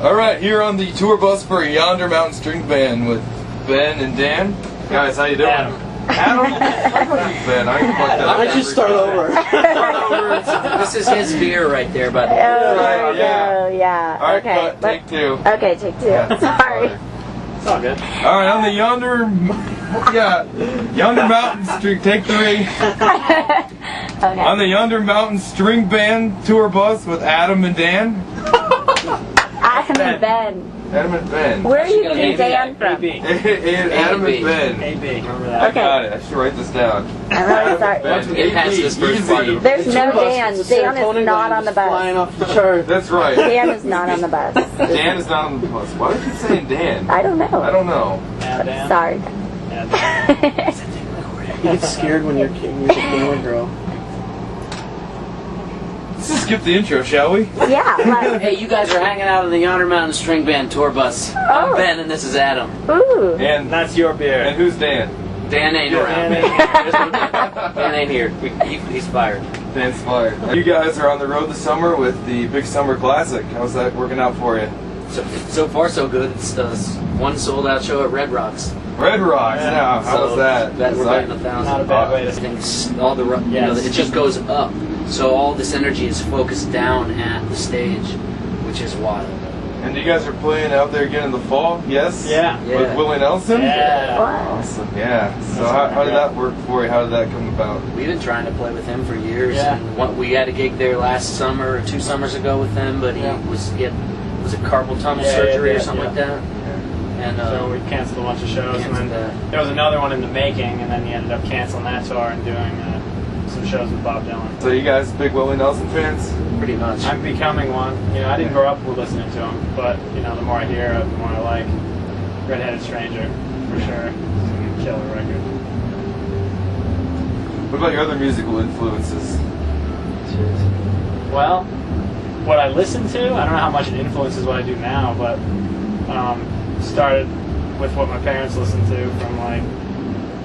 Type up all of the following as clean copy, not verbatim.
Alright, here on the tour bus for Yonder Mountain String Band with Ben and Dan. Guys, how you doing? Adam? Ben, I just start over. This is his beer right there, by the way. Yeah. Alright, Okay. cut, take two. Okay, take two. Yeah. Sorry. It's all good. Alright, on the Yonder Mountain String, take three. Okay. On the Yonder Mountain String Band tour bus with Adam and Dan. Adam and Ben. Adam and Ben. Where are you getting Dan from? AB. Adam and Ben. AB. Remember that? Okay. Got it. I should write this down. I'm really sorry. Once we get past this first part of There's no Dan. Dan is not on the Flying bus. off the chart. That's right. Dan is not on the bus. Dan is not on the bus. Why do you keep saying Dan? I don't know. I don't know. Yeah, Dan. Sorry. Yeah, Dan. You get scared when you're the camera girl. Let's just skip the intro, shall we? Yeah. Like, Hey, you guys are hanging out on the Yonder Mountain String Band tour bus. I'm Oh. Ben and this is Adam. ooh. And That's your beer. and who's Dan? Dan ain't around. Dan ain't There's no Dan. Dan ain't here. He's fired. Dan's fired. You guys are on the road this summer with the Big Summer Classic. How's that working out for you? So far, so good. It's one sold out show at Red Rocks. Red Rocks. Yeah. Now, how was that? We're batting 1,000. Not a bad way to Things, all the it just goes up. So all this energy is focused down at the stage, which is wild. And you guys are playing out there again in the fall? Yes. Yeah. With Willie Nelson. Yeah. Wow. Awesome. Yeah. So how did that work for you? How did that come about? We've been trying to play with him for years. Yeah. And we had a gig there last summer or 2 summers ago with him, but he was it carpal tunnel surgery or something like that. And So we canceled a bunch of shows, and canceled then there was another one in the making, and then he ended up canceling that tour and doing some shows with Bob Dylan. So you guys big Willie Nelson fans? pretty much. I'm becoming one. You know, I didn't grow up listening to him, but you know, the more I hear it, the more I like. Red-Headed Stranger, for sure. It's a killer record. What about your other musical influences? Well, what I listen to, I don't know how much it influences what I do now, but started with what my parents listened to, from like,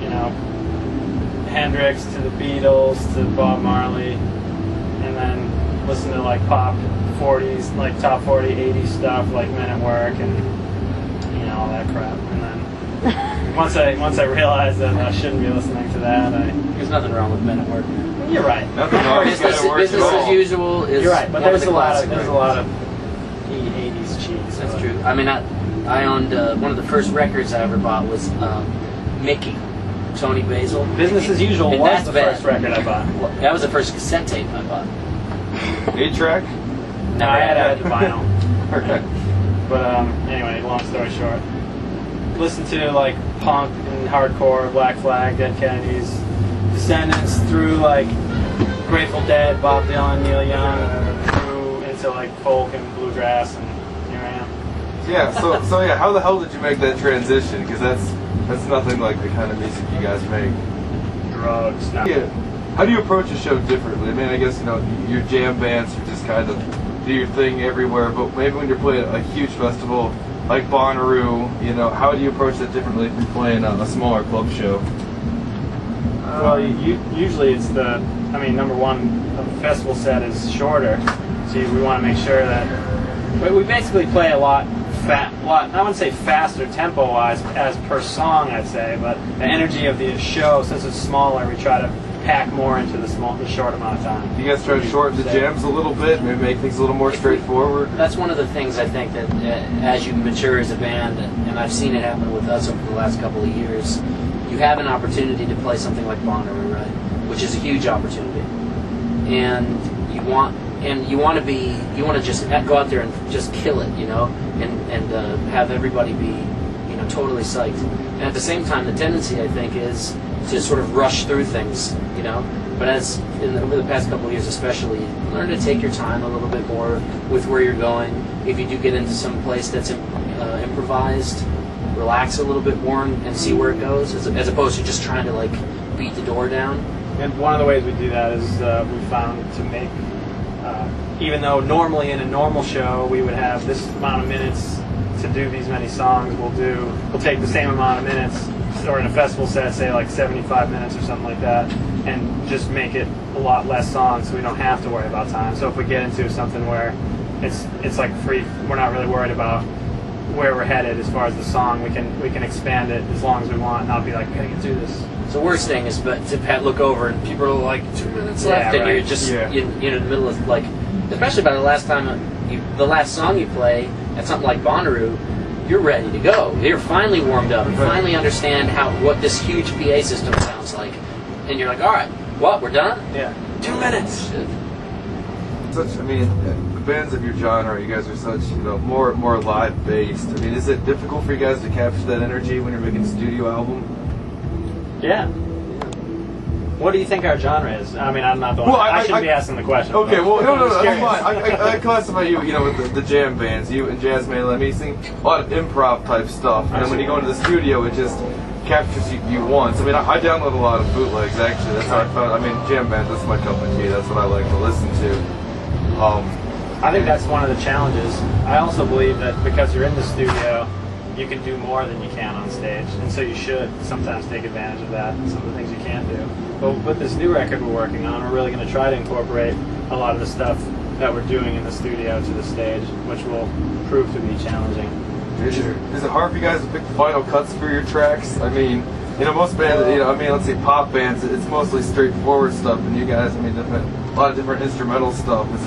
you know, Hendrix to the Beatles to Bob Marley, and then listen to like pop 40s, like top 40 80s stuff like Men at Work and you know all that crap. And then once I realized that I shouldn't be listening to that, There's nothing wrong with Men at Work. you're right. Nothing wrong. Business as usual is. You're right, but one there's of a the lot classic of records. 80s cheese. That's true. I mean, I owned one of the first records I ever bought was Mickey, Tony Basil. Business as Usual And was that's the bad. first record I bought. That was the first cassette tape I bought. 8-track? No, I had the vinyl. Okay. But anyway, long story short, listen to like punk and hardcore, Black Flag, Dead Kennedys, Descendants, through like Grateful Dead, Bob Dylan, Neil Young, through into like folk and bluegrass, and here I am. Yeah. So yeah. How the hell did you make that transition? Because that's nothing like the kind of music you guys make. Drugs. No. Yeah. How do you approach a show differently? I mean, I guess, you know, your jam bands are just kind of do your thing everywhere, but maybe when you're playing a huge festival like Bonnaroo, you know, how do you approach that differently from playing a smaller club show? Well, usually it's number one, a festival set is shorter, so we want to make sure that we basically play a lot, I wouldn't say faster tempo-wise as per song, I'd say, but the energy of the show, since it's smaller, we try to pack more into the short amount of time. You guys try to shorten the jams a little bit, maybe make things a little more straightforward? That's one of the things I think that as you mature as a band, and I've seen it happen with us over the last couple of years, you have an opportunity to play something like Bonnaroo, right? Which is a huge opportunity. And you want to just go out there and just kill it, you know, and have everybody be, you know, totally psyched. And at the same time, the tendency, I think, is to sort of rush through things, you know. But over the past couple of years especially, learn to take your time a little bit more with where you're going. If you do get into some place that's improvised, relax a little bit more and see where it goes, as opposed to just trying to like beat the door down. And one of the ways we do that is we found to make, even though normally in a normal show we would have this amount of minutes to do these many songs, we'll take the same amount of minutes, or in a festival set, say like 75 minutes or something like that, and just make it a lot less songs so we don't have to worry about time. So if we get into something where it's like free. We're not really worried about where we're headed as far as the song. We can expand it as long as we want, and not be like, we gotta get through this. So the worst thing is, but to look over and people are like 2 minutes left, and you're just you're in the middle of like, especially by the last song you play at something like Bonnaroo, you're ready to go. You're finally warmed up. You finally understand what this huge PA system sounds like, and you're like, all right, well, we're done. Yeah, 2 minutes. I mean, the bands of your genre, you guys are such, more live based. I mean, is it difficult for you guys to capture that energy when you're making a studio album? Yeah. What do you think our genre is? I mean, I'm not the one. Well, I shouldn't be asking the question. Okay, well, no, that's curious. fine. I classify you, with the jam bands, you and Jazz mainly. I mean, you sing a lot of improv type stuff, and then when you go into the studio, it just captures you once. I mean, I download a lot of bootlegs, actually. That's how I found. I mean, jam bands, that's my cup of tea. That's what I like to listen to. I think that's one of the challenges. I also believe that because you're in the studio, you can do more than you can on stage, and so you should sometimes take advantage of that and some of the things you can't do. But with this new record we're working on, we're really going to try to incorporate a lot of the stuff that we're doing in the studio to the stage, which will prove to be challenging. Is it hard for you guys to pick the final cuts for your tracks? I mean, most bands, let's say pop bands, it's mostly straightforward stuff, and you guys, a lot of different instrumental stuff. Do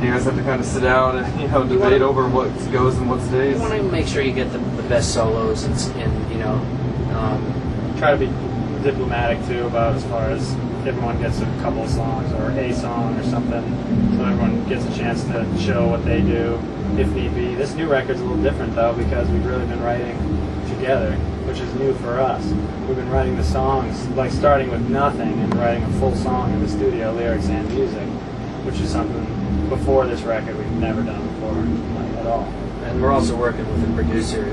you guys have to kind of sit down and debate over what goes and what stays? You want to make sure you get the best solos and try to be diplomatic too about as far as everyone gets a couple of songs or a song or something, so everyone gets a chance to show what they do if need be. This new record's a little different though because we've really been writing together, which is new for us. We've been writing the songs, like starting with nothing and writing a full song in the studio, lyrics and music, which is something before this record we've never done before, like, at all. And we're also working with a producer who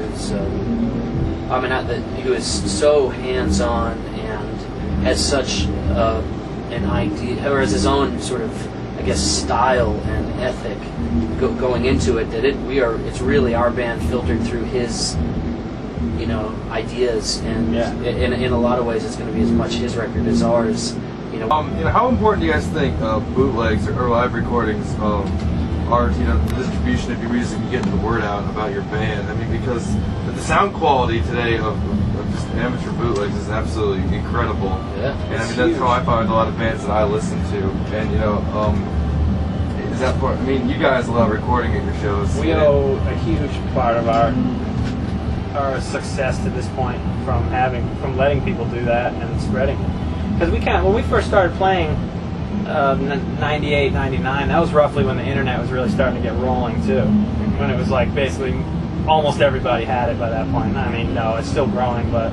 is so hands-on and has such an idea, or has his own sort of, I guess, style and ethic going into it, that it's really our band filtered through his ideas, and in a lot of ways it's going to be as much his record as ours. How important do you guys think bootlegs or live recordings are to the distribution of your music and getting the word out about your band? I mean, because the sound quality today of just amateur bootlegs is absolutely incredible. Yeah, and that's how I find a lot of bands that I listen to. And is that part? I mean, you guys love recording at your shows. We owe a huge part of our success to this point from letting people do that and spreading it. Because when we first started playing, 98, 99, that was roughly when the internet was really starting to get rolling too. When it was like basically almost everybody had it by that point. I mean, no, it's still growing, but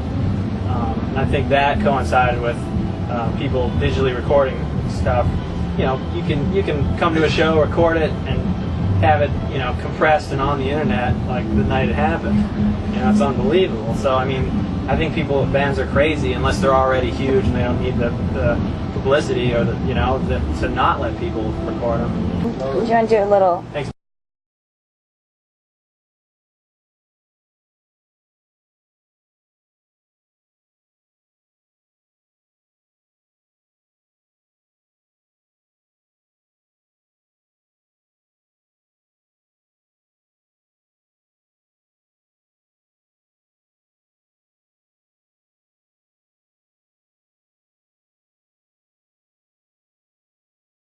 I think that coincided with people digitally recording stuff. You can come to a show, record it, and have it, compressed and on the internet like the night it happened. It's unbelievable. So I mean, I think bands are crazy unless they're already huge and they don't need the publicity or to not let people record them. Do you want to do a little? Thanks.